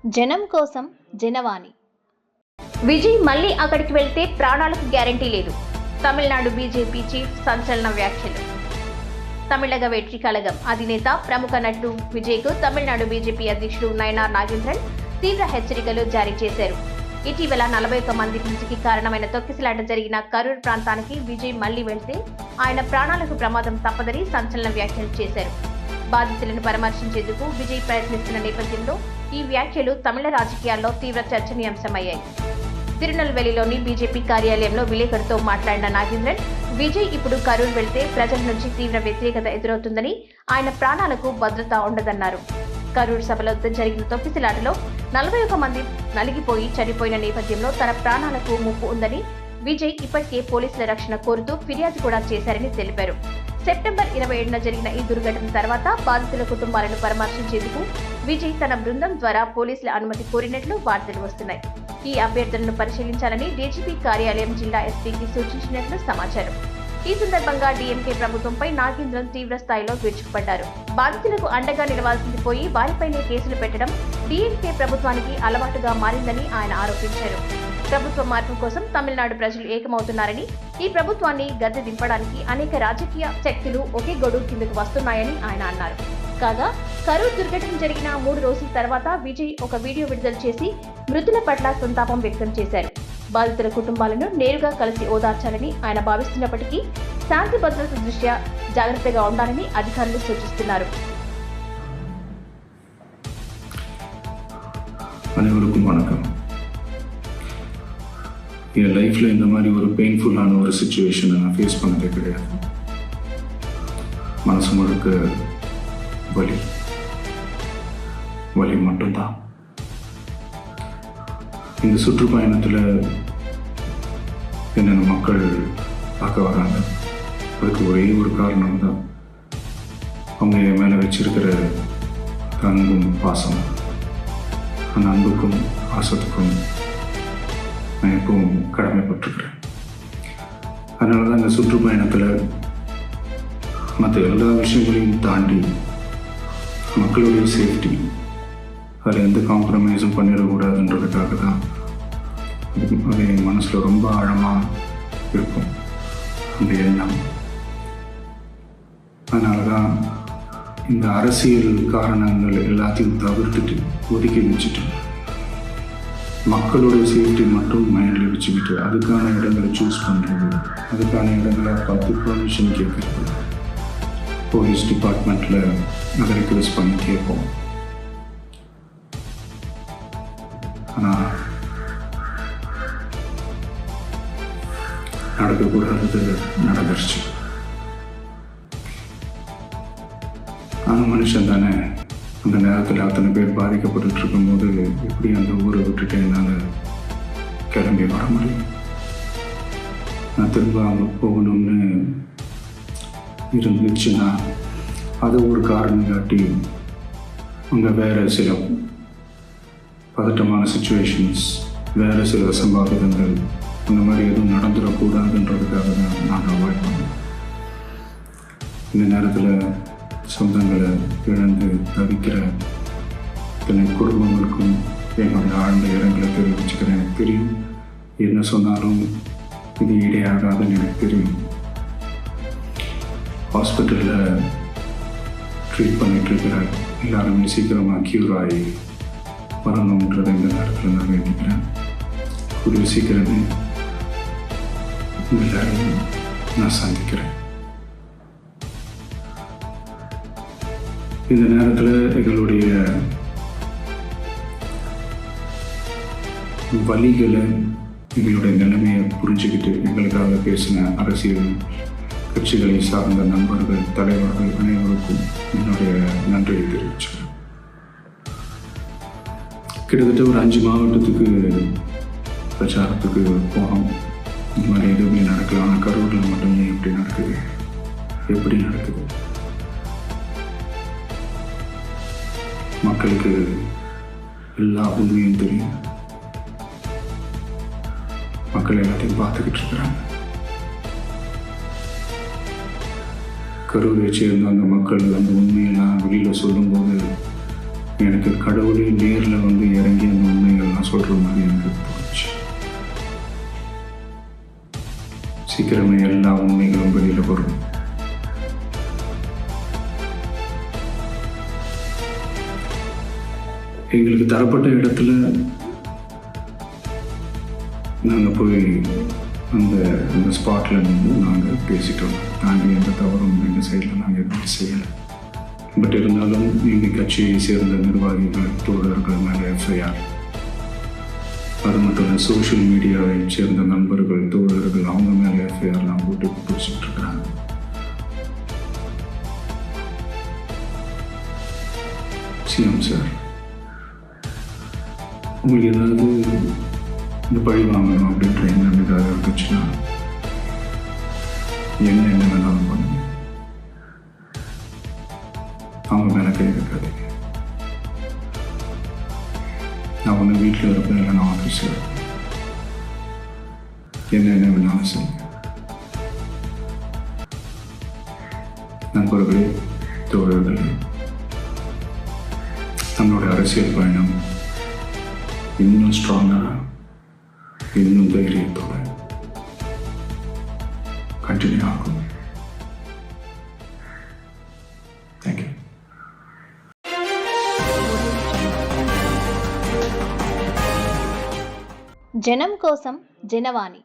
జనం కోసం జనవాణి. విజయ్ మళ్ళీ అక్కడికి వెళ్తే ప్రాణాలకు గ్యారంటీ లేదు. తమిళనాడు బీజేపీ చీఫ్ సంచలన వ్యాఖ్యలు. తమిళగ వెట్రి కళగం అధినేత ప్రముఖ నటుడు విజయ్కు తమిళనాడు బీజేపీ అధ్యక్షుడు నయనార్ నాగేంద్రన్ తీవ్ర హెచ్చరికలు జారీ చేశారు. ఇటీవల 41 మంది మృతికి కారణమైన తొక్కిసలాట జరిగిన కరూర్ ప్రాంతానికి విజయ్ మళ్లీ వెళ్తే ఆయన ప్రాణాలకు ప్రమాదం తప్పదని సంచలన వ్యాఖ్యలు చేశారు. బాధితులను పరామర్శించేందుకు విజయ్ ప్రయత్నిస్తున్న నేపథ్యంలో ఈ వ్యాఖ్యలు తమిళ రాజకీయాల్లో తీవ్ర చర్చనీయాంశమయ్యాయి. తిరునల్వేలిలోని బీజేపీ కార్యాలయంలో విలేకరులతో మాట్లాడిన నాగేంద్రన్, విజయ్ ఇప్పుడు కరూర్ వెళ్తే ప్రజల నుంచి తీవ్ర వ్యతిరేకత ఎదురవుతుందని, ఆయన ప్రాణాలకు భద్రత ఉండదన్నారు. కరూర్ సభలో జరిగిన తొక్కిసలాటలో 41 మంది నలిగిపోయి చనిపోయిన నేపథ్యంలో తన ప్రాణాలకు ముప్పు ఉందని విజయ్ ఇప్పటికే పోలీసుల రక్షణ కోరుతూ ఫిర్యాదు కూడా చేశారని తెలిపారు. సెప్టెంబర్ 27న జరిగిన ఈ దుర్ఘటన తర్వాత బాధితుల కుటుంబాలను పరామర్శించేందుకు విజయ్ తన బృందం ద్వారా పోలీసుల అనుమతి కోరినట్లు వార్తలు వస్తున్నాయి. ఈ అభ్యర్థనను పరిశీలించాలని డీజీపీ కార్యాలయం జిల్లా ఎస్పీకి సూచించినట్లు సమాచారం. ఈ సందర్భంగా డీఎంకే ప్రభుత్వంపై నాగేంద్రన్ తీవ్ర స్థాయిలో విరుచుకుపడ్డారు. బాధితులకు అండగా నిలవాల్సింది పోయి వారిపైనే కేసులు పెట్టడం డీఎంకే ప్రభుత్వానికి అలవాటుగా మారిందని ఆయన ఆరోపించారు. ప్రభుత్వ మార్పు కోసం తమిళనాడు ప్రజలు ఏకమవుతున్నారని, ఈ ప్రభుత్వాన్ని గద్దె దింపడానికి అనేక రాజకీయ శక్తులు ఒకే గొడుగు కిందకు వస్తున్నాయని ఆయన అన్నారు. కాగా కరూర్ దుర్ఘటన జరిగిన 3 రోజుల తర్వాత విజయ్ ఒక వీడియో విడుదల చేసి మృతుల పట్ల సంతాపం వ్యక్తం చేశారు. బాధితుల కుటుంబాలను నేరుగా కలిసి ఓదార్చాలని ఆయన భావిస్తున్నప్పటికీ శాంతి భద్రత దృష్ట్యా జాగ్రత్తగా ఉండాలని అధికారులు సూచిస్తున్నారు. அனைவருக்கும் வணக்கம். என் லைஃப்பில் இந்த மாதிரி ஒரு பெயின்ஃபுல்லான ஒரு சுச்சுவேஷனை நான் ஃபேஸ் பண்ணதே கிடையாது. மனசு முழுக்க வலி மட்டும்தான். இந்த சுற்றுப்பயணத்தில் என்னென்ன மக்கள் பார்க்க வராங்க, அதுக்கு ஒரே ஒரு காரணம் தான், அவங்க என் மேலே வச்சிருக்கிற அன்பும் பாசமும். அந்த அன்புக்கும் பாசத்துக்கும் நான் எப்பவும் கடமைப்பட்டிருக்கிறேன். அதனால தான் இந்த சுற்றுப்பயணத்தில் மற்ற எல்லா விஷயங்களையும் தாண்டி மக்களுடைய சேஃப்டி, அதில் எந்த காம்ப்ரமைஸும் பண்ணிடக்கூடாதுன்றதுக்காக தான் அது என் மனசில் ரொம்ப ஆழமாக இருக்கும் அந்த எண்ணம். அதனால தான் இந்த அரசியல் காரணங்கள் எல்லாத்தையும் தவிர்த்துட்டு ஒதுக்கி வச்சுட்டு மக்களுடைய சேஃப்டி மட்டும் மைண்டில் வச்சுக்கிட்டு அதுக்கான இடங்களை சூஸ் பண்ணுறது, அதுக்கான இடங்களை பார்த்து பர்மிஷன் கேட்குறது, போலீஸ் டிபார்ட்மெண்ட்டில் அதை ரிக்வெஸ்ட் பண்ணி கேட்போம். ஆனால் நடக்கக்கூடாதது நடந்துருச்சு. ஆனால் மனுஷன் தானே, அந்த நேரத்தில் அத்தனை பேர் பாதிக்கப்பட்டு இருக்கும்போது எப்படி அந்த ஊரை விட்டுட்டு என்னால் கிளம்பி வர முடியும்? நான் திரும்ப அங்கே போகணும்னு இருந்துச்சுன்னா அதை ஒரு காரணம் காட்டி அங்கே வேறு சில பதட்டமான சுச்சுவேஷன்ஸ், வேறு சில அசம்பாவிதங்கள் அந்த மாதிரி எதுவும் நடந்துடக்கூடாதுன்றதுக்காக தான் நான் அவாய்ட் பண்ணேன். இந்த நேரத்தில் சொந்தங்களை இழந்து தவிக்கிற இத்தனை குடும்பங்களுக்கும் என்னுடைய ஆழ்ந்த இடங்களை தெரிவிச்சுக்கிறேன். எனக்கு தெரியும், என்ன சொன்னாலும் இது ஈடையாகாதுன்னு எனக்கு தெரியும். ஹாஸ்பிட்டலில் ட்ரீட் பண்ணிகிட்ருக்கிற எல்லாருமே சீக்கிரமாக க்யூர் ஆகி வரணுன்றதை இந்த நேரத்தில் நான் வேண்டிக்கிறேன். கூடிய சீக்கிரமே எல்லாரையும் நான் சந்திக்கிறேன். இந்த நேரத்தில் எங்களுடைய வலிகளை, எங்களுடைய நிலைமையை புரிஞ்சுக்கிட்டு எங்களுக்காக பேசின அரசியல் கட்சிகளை சார்ந்த நண்பர்கள், தலைவர்கள் அனைவருக்கும் என்னுடைய நன்றியை தெரிவிச்சுக்கிறேன். கிட்டத்தட்ட ஒரு 5 மாவட்டத்துக்கு பிரச்சாரத்துக்கு போனோம். இந்த மாதிரி எதுவுமே நடக்கல. ஆனால் கரூரில் மட்டுமே எப்படி நடக்குது? மக்களுக்கு எல்லா உண்மையும் தெரியும். மக்கள் எல்லாத்தையும் பார்த்துக்கிட்டு இருக்கிறாங்க. கரூரை சேர்ந்த அந்த மக்கள் அந்த உண்மையெல்லாம் வெளியில் சொல்லும்போது எனக்கு கடவுளே நேரில் வந்து இறங்கி அந்த உண்மைகள்லாம் சொல்கிற மாதிரி எனக்கு தோணுச்சு. சீக்கிரமே எல்லா உண்மைகளும் வெளியில் வரும். எங்களுக்கு தரப்பட்ட இடத்துல நாங்கள் போய் அந்த ஸ்பாட்டில் வந்து நாங்கள் பேசிட்டோம். நாங்கள் எந்த தவறும் எங்கள் சைடில் நாங்கள் எதுவும் செய்யலை. பட் இருந்தாலும் எங்கள் கட்சியை சேர்ந்த நிர்வாகிகள், தோழர்கள் மேலே எஃப்ஐஆர், அது மட்டும் இல்லை சோஷியல் மீடியாவை சேர்ந்த நண்பர்கள், தோழர்கள் அவங்க மேலே எஃப்ஐஆர்லாம் போட்டு பிடிச்சிட்டு இருக்கிறாங்க. சிஎம் சார், உங்களுக்கு ஏதாவது இந்த பழி வாங்கணும் அப்படின்ற எண்ணம் ஏதாவது இருந்துச்சுன்னா என்ன வேணாலும் பண்ணுங்க. அவங்க மேலே கை வைக்காதீங்க. நான் ஒன்று வீட்டில் இருப்பேன், இல்லை நான் ஆஃபீஸில் இருப்பேன். என்ன வேணாலும் செய்யுங்க. நண்பர்களே, தோழர்களே, நம்மளோட அரசியல் பயணம் இன்னும் ஸ்ட்ராங்காக, இன்னும் தைரியத்தோட கண்டினியூ ஆகும். தேங்க்யூ. జనం కోసం జనవాణి.